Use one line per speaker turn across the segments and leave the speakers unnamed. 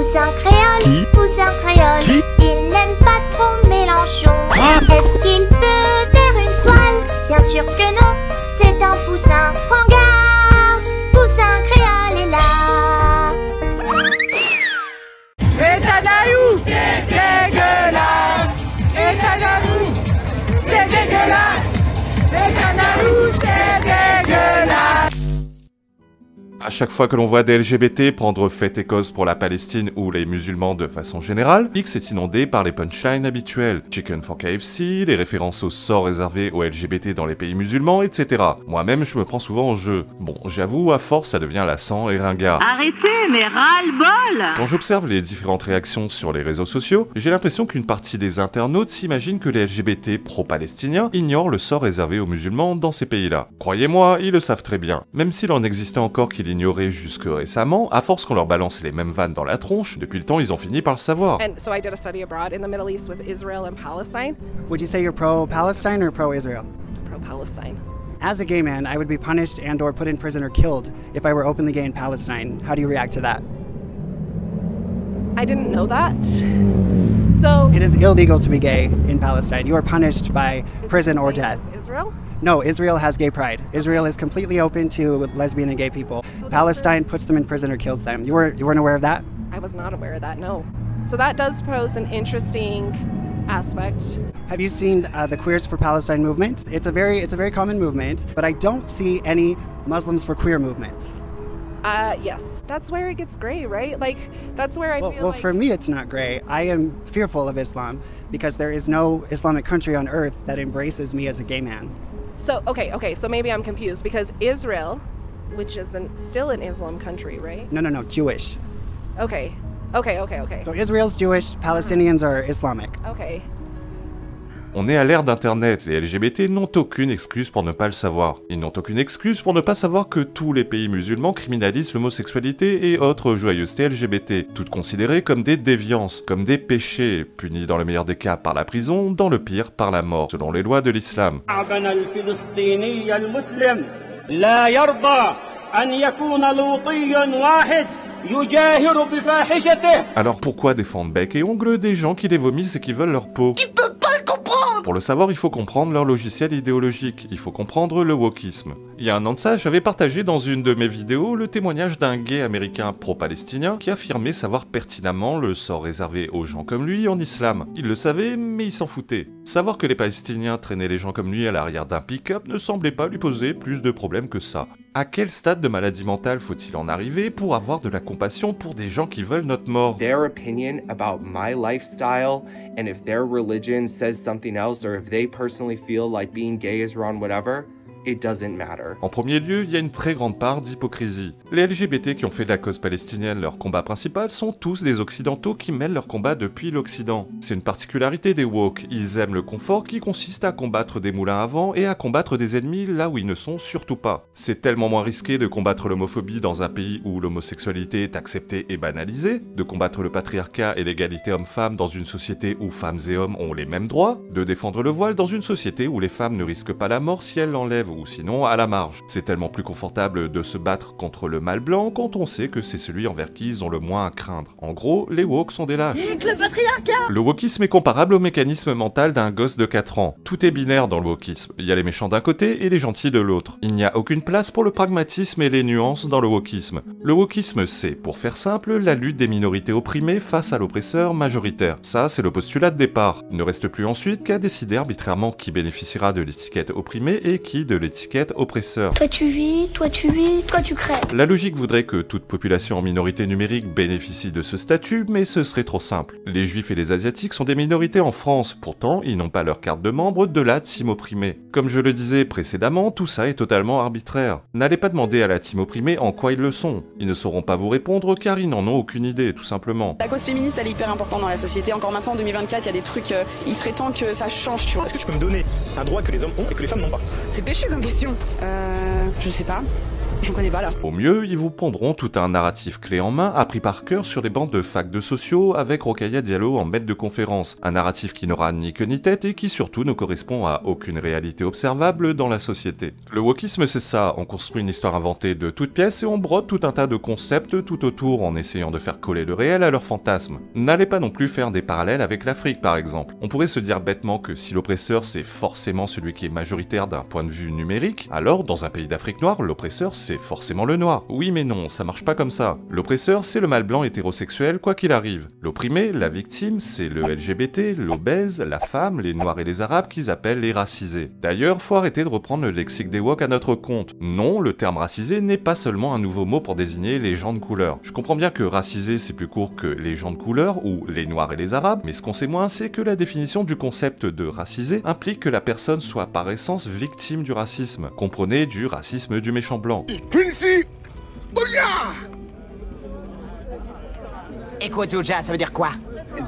Poussin créole,
Qui?
poussin créole,
Qui?
il n'aime pas trop Mélenchon.
Ah.
Est-ce qu'il peut faire une toile? Bien sûr que non, c'est un poussin. Prends garde, poussin créole est là.
Étanaïou, c'est dégueulasse. Étanaïou, c'est dégueulasse. Étanaïou, c'est dégueulasse.
À chaque fois que l'on voit des LGBT prendre fait et cause pour la Palestine ou les musulmans de façon générale, X est inondé par les punchlines habituelles. Chicken for KFC, les références au sort réservé aux LGBT dans les pays musulmans, etc. Moi-même, je me prends souvent au jeu. Bon, j'avoue, à force, ça devient lassant et ringard.
Arrêtez, mais ras-le-bol!
Quand j'observe les différentes réactions sur les réseaux sociaux, j'ai l'impression qu'une partie des internautes s'imaginent que les LGBT pro-palestiniens ignorent le sort réservé aux musulmans dans ces pays-là. Croyez-moi, ils le savent très bien. Même s'il en existait encore qui l'ignoraient jusque récemment, à force qu'on leur balance les mêmes vannes dans la tronche, depuis le temps ils ont fini par le savoir.
And so I did a study abroad in the Middle East with Israel and Palestine.
Would you say you're pro-Palestine or pro-Israel?
Pro-Palestine.
As a gay man, I would be punished and or put in prison or killed if I were openly gay in Palestine. How do you react to that?
I didn't know that. So
It is illegal to be gay in Palestine. You are punished by prison or death.
Israel?
No, Israel has gay pride. Israel is completely open to lesbian and gay people. Palestine puts them in prison or kills them. You weren't aware of that?
I was not aware of that, no. So that does pose an interesting aspect.
Have you seen the Queers for Palestine movement? It's a very common movement, but I don't see any Muslims for Queer movements.
Yes. That's where it gets gray, right? Like, that's where I feel
Well,
like...
for me, it's not gray. I am fearful of Islam because there is no Islamic country on earth that embraces me as a gay man.
So, okay, so maybe I'm confused because Israel, which is still an Islam country, right?
No, Jewish.
Okay.
So Israel's Jewish, Palestinians are Islamic.
Okay.
On est à l'ère d'internet, les LGBT n'ont aucune excuse pour ne pas le savoir. Ils n'ont aucune excuse pour ne pas savoir que tous les pays musulmans criminalisent l'homosexualité et autres joyeusetés LGBT, toutes considérées comme des déviances, comme des péchés, punis dans le meilleur des cas par la prison, dans le pire par la mort, selon les lois de l'islam. Alors pourquoi défendre bec et ongles des gens qui les vomissent et qui veulent leur peau? Tu peux pas le comprendre! Pour le savoir, il faut comprendre leur logiciel idéologique, il faut comprendre le wokisme. Il y a un an de ça, j'avais partagé dans une de mes vidéos le témoignage d'un gay américain pro-palestinien qui affirmait savoir pertinemment le sort réservé aux gens comme lui en islam. Il le savait, mais il s'en foutait. Savoir que les Palestiniens traînaient les gens comme lui à l'arrière d'un pick-up ne semblait pas lui poser plus de problèmes que ça. À quel stade de maladie mentale faut-il en arriver pour avoir de la compassion pour des gens qui veulent notre mort?
Their opinion about my lifestyle, and if their religion says something else, or if they personally feel like being gay is wrong, whatever, it doesn't matter.
En premier lieu, il y a une très grande part d'hypocrisie. Les LGBT qui ont fait de la cause palestinienne leur combat principal sont tous des occidentaux qui mènent leur combat depuis l'Occident. C'est une particularité des woke, ils aiment le confort qui consiste à combattre des moulins à vent et à combattre des ennemis là où ils ne sont surtout pas. C'est tellement moins risqué de combattre l'homophobie dans un pays où l'homosexualité est acceptée et banalisée, de combattre le patriarcat et l'égalité homme-femme dans une société où femmes et hommes ont les mêmes droits, de défendre le voile dans une société où les femmes ne risquent pas la mort si elles l'enlèvent ou sinon à la marge. C'est tellement plus confortable de se battre contre le mal blanc quand on sait que c'est celui envers qui ils ont le moins à craindre. En gros, les woke sont des lâches.
Nique le patriarcat!
Le wokisme est comparable au mécanisme mental d'un gosse de 4 ans. Tout est binaire dans le wokisme. Il y a les méchants d'un côté et les gentils de l'autre. Il n'y a aucune place pour le pragmatisme et les nuances dans le wokisme. Le wokisme, c'est, pour faire simple, la lutte des minorités opprimées face à l'oppresseur majoritaire. Ça, c'est le postulat de départ. Il ne reste plus ensuite qu'à décider arbitrairement qui bénéficiera de l'étiquette opprimée et qui de l'étiquette oppresseur.
Toi tu vis, toi tu crèves.
La logique voudrait que toute population en minorité numérique bénéficie de ce statut, mais ce serait trop simple. Les juifs et les asiatiques sont des minorités en France, pourtant ils n'ont pas leur carte de membre de la team opprimée. Comme je le disais précédemment, tout ça est totalement arbitraire. N'allez pas demander à la team opprimée en quoi ils le sont. Ils ne sauront pas vous répondre car ils n'en ont aucune idée, tout simplement.
La cause féministe, elle est hyper importante dans la société. Encore maintenant, en 2024, il y a des trucs, il serait temps que ça change, tu vois.
Est-ce que tu peux me donner un droit que les hommes ont et que les femmes n'ont pas?
C'est péchu comme question. Je sais pas. Je connais pas là.
Au mieux, ils vous pondront tout un narratif clé en main, appris par cœur sur les bancs de fac de sociaux avec Rokhaya Diallo en maître de conférence. Un narratif qui n'aura ni queue ni tête et qui surtout ne correspond à aucune réalité observable dans la société. Le wokisme, c'est ça, on construit une histoire inventée de toutes pièces et on brode tout un tas de concepts tout autour en essayant de faire coller le réel à leurs fantasmes. N'allez pas non plus faire des parallèles avec l'Afrique par exemple. On pourrait se dire bêtement que si l'oppresseur c'est forcément celui qui est majoritaire d'un point de vue numérique, alors dans un pays d'Afrique noire, l'oppresseur c'est forcément le noir. Oui mais non, ça marche pas comme ça. L'oppresseur c'est le mâle blanc hétérosexuel quoi qu'il arrive. L'opprimé, la victime, c'est le LGBT, l'obèse, la femme, les noirs et les arabes qu'ils appellent les racisés. D'ailleurs, faut arrêter de reprendre le lexique des woke à notre compte. Non, le terme racisé n'est pas seulement un nouveau mot pour désigner les gens de couleur. Je comprends bien que racisé c'est plus court que les gens de couleur ou les noirs et les arabes, mais ce qu'on sait moins c'est que la définition du concept de racisé implique que la personne soit par essence victime du racisme. Comprenez du racisme du méchant blanc.
Ekwajuja, ça veut dire quoi?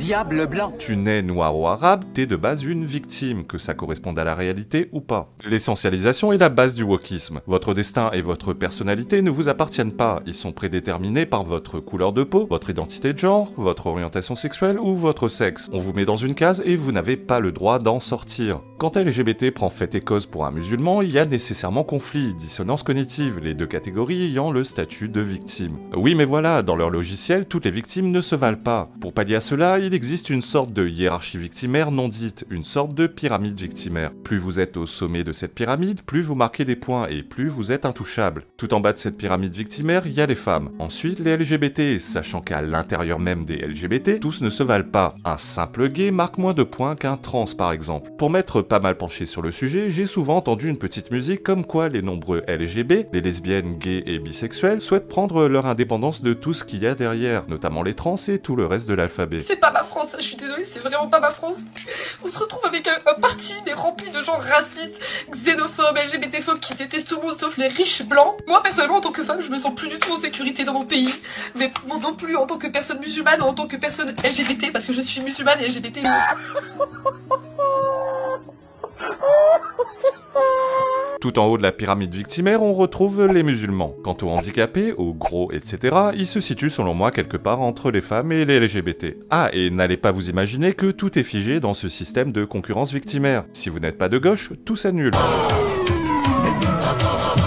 Diable blanc.
Tu nais noir ou arabe, t'es de base une victime, que ça corresponde à la réalité ou pas. L'essentialisation est la base du wokisme. Votre destin et votre personnalité ne vous appartiennent pas, ils sont prédéterminés par votre couleur de peau, votre identité de genre, votre orientation sexuelle ou votre sexe. On vous met dans une case et vous n'avez pas le droit d'en sortir. Quand LGBT prend fait et cause pour un musulman, il y a nécessairement conflit, dissonance cognitive, les deux catégories ayant le statut de victime. Oui mais voilà, dans leur logiciel, toutes les victimes ne se valent pas. Pour pallier à cela, il existe une sorte de hiérarchie victimaire non dite, une sorte de pyramide victimaire. Plus vous êtes au sommet de cette pyramide, plus vous marquez des points et plus vous êtes intouchable. Tout en bas de cette pyramide victimaire, il y a les femmes. Ensuite, les LGBT, sachant qu'à l'intérieur même des LGBT, tous ne se valent pas. Un simple gay marque moins de points qu'un trans par exemple. Pour m'être pas mal penché sur le sujet, j'ai souvent entendu une petite musique comme quoi les nombreux LGB, les lesbiennes, gays et bisexuels, souhaitent prendre leur indépendance de tout ce qu'il y a derrière, notamment les trans et tout le reste de l'alphabet.
C'est pas ma France, je suis désolée, c'est vraiment pas ma France. On se retrouve avec un parti mais rempli de gens racistes, xénophobes, LGBT-phobes qui détestent tout le monde sauf les riches blancs. Moi personnellement en tant que femme je me sens plus du tout en sécurité dans mon pays, mais non plus en tant que personne musulmane ou en tant que personne LGBT parce que je suis musulmane et LGBT.
Tout en haut de la pyramide victimaire, on retrouve les musulmans. Quant aux handicapés, aux gros, etc., ils se situent selon moi quelque part entre les femmes et les LGBT. Ah, et n'allez pas vous imaginer que tout est figé dans ce système de concurrence victimaire. Si vous n'êtes pas de gauche, tout s'annule.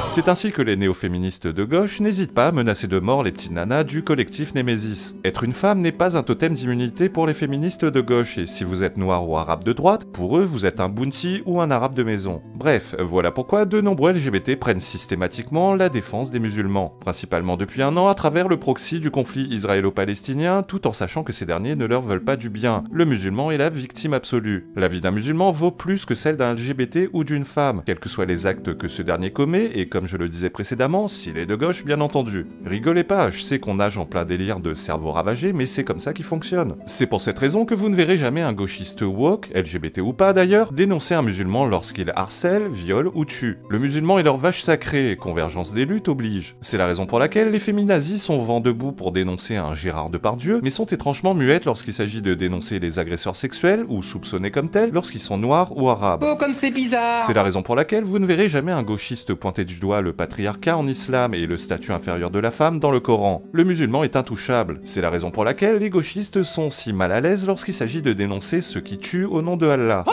C'est ainsi que les néo-féministes de gauche n'hésitent pas à menacer de mort les petites nanas du collectif Némésis. Être une femme n'est pas un totem d'immunité pour les féministes de gauche, et si vous êtes noir ou arabe de droite, pour eux vous êtes un bounty ou un arabe de maison. Bref, voilà pourquoi de nombreux LGBT prennent systématiquement la défense des musulmans, principalement depuis un an à travers le proxy du conflit israélo-palestinien, tout en sachant que ces derniers ne leur veulent pas du bien. Le musulman est la victime absolue. La vie d'un musulman vaut plus que celle d'un LGBT ou d'une femme, quels que soient les actes que ce dernier commet, et comme je le disais précédemment, s'il est de gauche, bien entendu. Rigolez pas, je sais qu'on nage en plein délire de cerveau ravagé, mais c'est comme ça qu'il fonctionne. C'est pour cette raison que vous ne verrez jamais un gauchiste woke, LGBT ou pas d'ailleurs, dénoncer un musulman lorsqu'il harcèle, viole ou tue. Le musulman est leur vache sacrée, et convergence des luttes oblige. C'est la raison pour laquelle les féminazis sont vent debout pour dénoncer un Gérard Depardieu, mais sont étrangement muettes lorsqu'il s'agit de dénoncer les agresseurs sexuels, ou soupçonnés comme tels, lorsqu'ils sont noirs ou arabes.
Oh, comme c'est bizarre!
C'est la raison pour laquelle vous ne verrez jamais un gauchiste pointer du doigt le patriarcat en islam et le statut inférieur de la femme dans le Coran. Le musulman est intouchable. C'est la raison pour laquelle les gauchistes sont si mal à l'aise lorsqu'il s'agit de dénoncer ceux qui tuent au nom de Allah.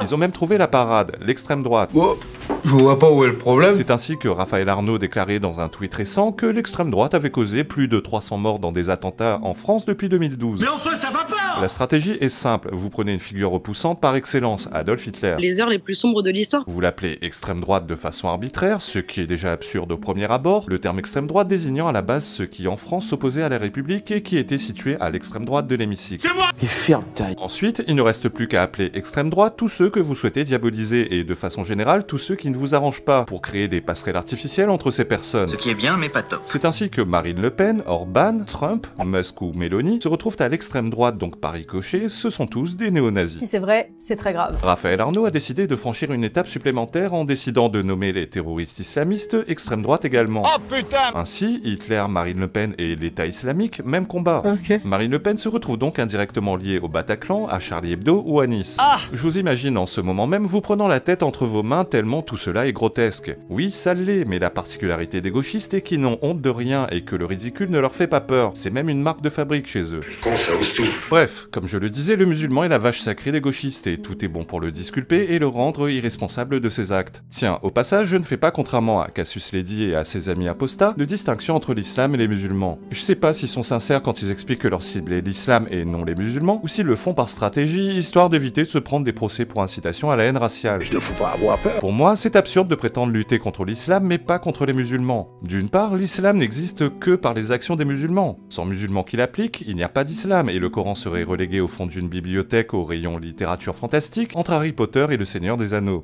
Ils ont même trouvé la parade, l'extrême droite.
Oh, je vois pas où est le problème.
C'est ainsi que Raphaël Arnaud déclarait dans un tweet récent que l'extrême droite avait causé plus de 300 morts dans des attentats en France depuis 2012.
Mais enfin, ça va pas!
La stratégie est simple, vous prenez une figure repoussante par excellence, Adolf Hitler.
Les heures les plus sombres de l'histoire.
Vous l'appelez extrême droite de façon arbitraire, ce qui est déjà absurde au premier abord, le terme extrême droite désignant à la base ceux qui en France s'opposaient à la République et qui étaient situés à l'extrême droite de l'hémicycle.
C'est moi!
Et ferme ta...
Ensuite, il ne reste plus qu'à appeler extrême droite tous ceux que vous souhaitez diaboliser et de façon générale tous ceux qui ne vous arrangent pas pour créer des passerelles artificielles entre ces personnes.
Ce qui est bien mais pas top.
C'est ainsi que Marine Le Pen, Orban, Trump, Musk ou Meloni se retrouvent à l'extrême droite, donc par par ricochet, ce sont tous des néo-nazis.
Si c'est vrai, c'est très grave.
Raphaël Arnaud a décidé de franchir une étape supplémentaire en décidant de nommer les terroristes islamistes extrême droite également.
Oh putain!
Ainsi, Hitler, Marine Le Pen et l'État islamique, même combat.
Okay.
Marine Le Pen se retrouve donc indirectement liée au Bataclan, à Charlie Hebdo ou à Nice. Je vous imagine en ce moment même vous prenant la tête entre vos mains tellement tout cela est grotesque. Oui, ça l'est, mais la particularité des gauchistes est qu'ils n'ont honte de rien et que le ridicule ne leur fait pas peur. C'est même une marque de fabrique chez eux. Bref, comme je le disais, le musulman est la vache sacrée des gauchistes et tout est bon pour le disculper et le rendre irresponsable de ses actes. Tiens, au passage, je ne fais pas, contrairement à Cassius Lady et à ses amis apostats, de distinction entre l'islam et les musulmans. Je sais pas s'ils sont sincères quand ils expliquent que leur cible est l'islam et non les musulmans, ou s'ils le font par stratégie, histoire d'éviter de se prendre des procès pour incitation à la haine raciale.
Il ne faut pas avoir peur.
Pour moi, c'est absurde de prétendre lutter contre l'islam, mais pas contre les musulmans. D'une part, l'islam n'existe que par les actions des musulmans. Sans musulmans qui l'appliquent, il n'y a pas d'islam, et le Coran serait relégué au fond d'une bibliothèque au rayon littérature fantastique, entre Harry Potter et le Seigneur des Anneaux.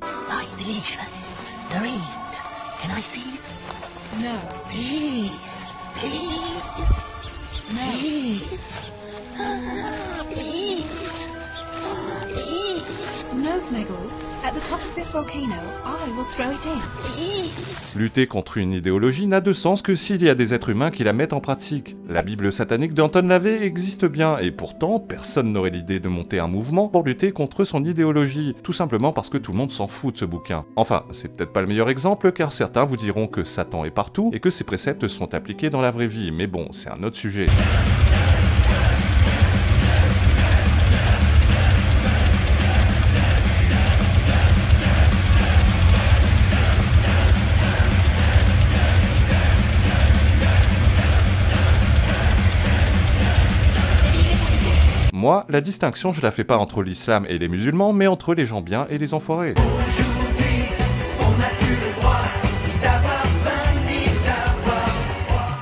Lutter contre une idéologie n'a de sens que s'il y a des êtres humains qui la mettent en pratique. La Bible satanique d'Anton LaVey existe bien, et pourtant, personne n'aurait l'idée de monter un mouvement pour lutter contre son idéologie, tout simplement parce que tout le monde s'en fout de ce bouquin. Enfin, c'est peut-être pas le meilleur exemple, car certains vous diront que Satan est partout, et que ses préceptes sont appliqués dans la vraie vie, mais bon, c'est un autre sujet. Moi, la distinction, je la fais pas entre l'islam et les musulmans, mais entre les gens bien et les enfoirés.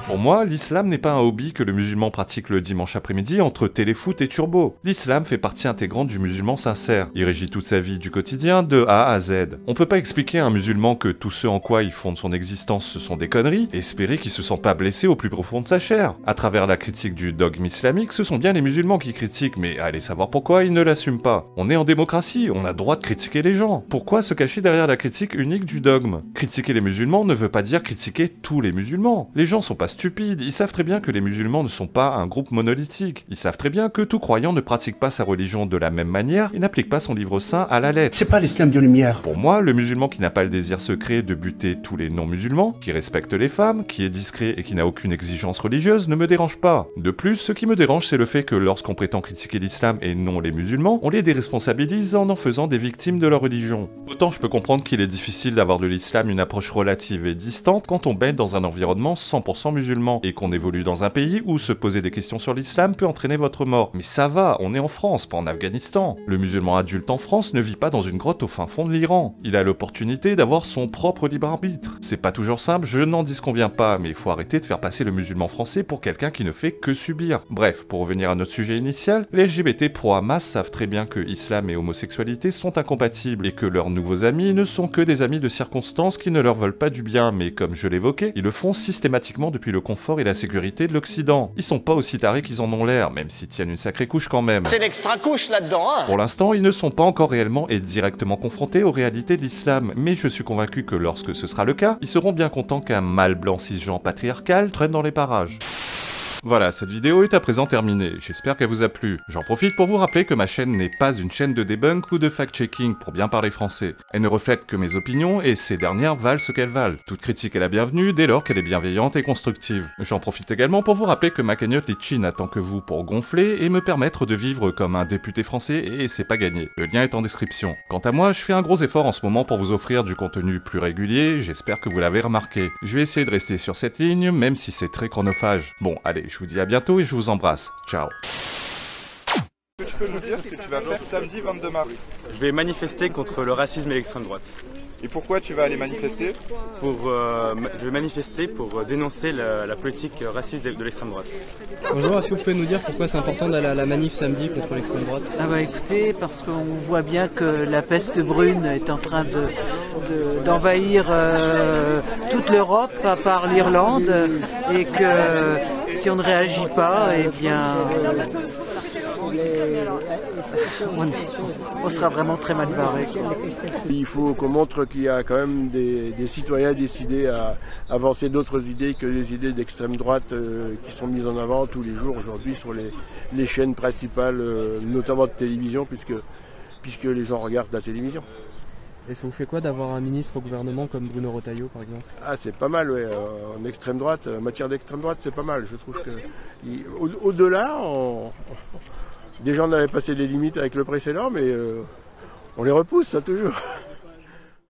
Pour moi, l'islam n'est pas un hobby que le musulman pratique le dimanche après-midi entre téléfoot et turbo. L'islam fait partie intégrante du musulman sincère. Il régit toute sa vie du quotidien de A à Z. On peut pas expliquer à un musulman que tout ce en quoi il fonde son existence ce sont des conneries, et espérer qu'il se sent pas blessé au plus profond de sa chair. À travers la critique du dogme islamique, ce sont bien les musulmans qui critiquent, mais allez savoir pourquoi ils ne l'assument pas. On est en démocratie, on a droit de critiquer les gens. Pourquoi se cacher derrière la critique unique du dogme? Critiquer les musulmans ne veut pas dire critiquer tous les musulmans. Les gens sont pas stupides, ils savent très bien que les musulmans ne sont pas un groupe monolithique. Ils savent très bien que tout croyant ne pratique pas sa religion de la même manière et n'applique pas son livre saint à la lettre.
C'est pas l'islam de lumière.
Pour moi, le musulman qui n'a pas le désir secret de buter tous les non-musulmans, qui respecte les femmes, qui est discret et qui n'a aucune exigence religieuse ne me dérange pas. De plus, ce qui me dérange, c'est le fait que lorsqu'on prétend critiquer l'islam et non les musulmans, on les déresponsabilise en faisant des victimes de leur religion. Autant je peux comprendre qu'il est difficile d'avoir de l'islam une approche relative et distante quand on baigne dans un environnement 100% musulman et qu'on évolue dans un pays où se poser des questions sur l'islam peut entraîner votre mort. Mais ça va, on est en France, pas en Afghanistan. Le musulman adulte en France ne vit pas dans une grotte au fin fond de l'Iran. Il a l'opportunité d'avoir son propre libre arbitre. C'est pas toujours simple, je n'en disconviens pas, mais il faut arrêter de faire passer le musulman français pour quelqu'un qui ne fait que subir. Bref, pour revenir à notre sujet initial, les LGBT pro-Hamas savent très bien que islam et homosexualité sont incompatibles et que leurs nouveaux amis ne sont que des amis de circonstance qui ne leur veulent pas du bien, mais comme je l'évoquais, ils le font systématiquement depuis le confort et la sécurité de l'Occident. Ils sont pas aussi tarés qu'ils en ont l'air, même s'ils tiennent une sacrée couche quand même.
C'est l'extra couche là-dedans, hein.
Pour l'instant, ils ne sont pas encore réellement et directement confrontés aux réalités de l'islam, mais je suis convaincu que lorsque ce sera le cas, ils seront bien contents qu'un mâle blanc cisgenre patriarcal traîne dans les parages. Voilà, cette vidéo est à présent terminée, j'espère qu'elle vous a plu. J'en profite pour vous rappeler que ma chaîne n'est pas une chaîne de debunk ou de fact-checking pour bien parler français. Elle ne reflète que mes opinions et ces dernières valent ce qu'elles valent. Toute critique est la bienvenue dès lors qu'elle est bienveillante et constructive. J'en profite également pour vous rappeler que ma cagnotte Litchi n'attend que vous pour gonfler et me permettre de vivre comme un député français et c'est pas gagné. Le lien est en description. Quant à moi, je fais un gros effort en ce moment pour vous offrir du contenu plus régulier, j'espère que vous l'avez remarqué. Je vais essayer de rester sur cette ligne, même si c'est très chronophage. Bon, allez, je vous dis à bientôt et je vous embrasse. Ciao.
Est-ce que tu peux nous dire ce que tu vas faire samedi 22 mars?
Je vais manifester contre le racisme et l'extrême droite.
Et pourquoi tu vas aller manifester?
Je vais manifester pour dénoncer la politique raciste de l'extrême droite.
Bonjour, est-ce que vous pouvez nous dire pourquoi c'est important d'aller à la manif samedi contre l'extrême droite?
Ah bah écoutez, parce qu'on voit bien que la peste brune est en train d'envahir toute l'Europe, à part l'Irlande, et que si on ne réagit pas, eh bien, on sera vraiment très mal barré.
Il faut qu'on montre qu'il y a quand même des citoyens décidés à avancer d'autres idées que les idées d'extrême droite qui sont mises en avant tous les jours aujourd'hui sur les chaînes principales, notamment de télévision, puisque les gens regardent la télévision.
Et ça vous fait quoi d'avoir un ministre au gouvernement comme Bruno Retailleau, par exemple?
Ah, c'est pas mal, ouais. En extrême droite, en matière d'extrême droite, c'est pas mal. Je trouve que au-delà, déjà on avait passé les limites avec le précédent, mais on les repousse, ça toujours.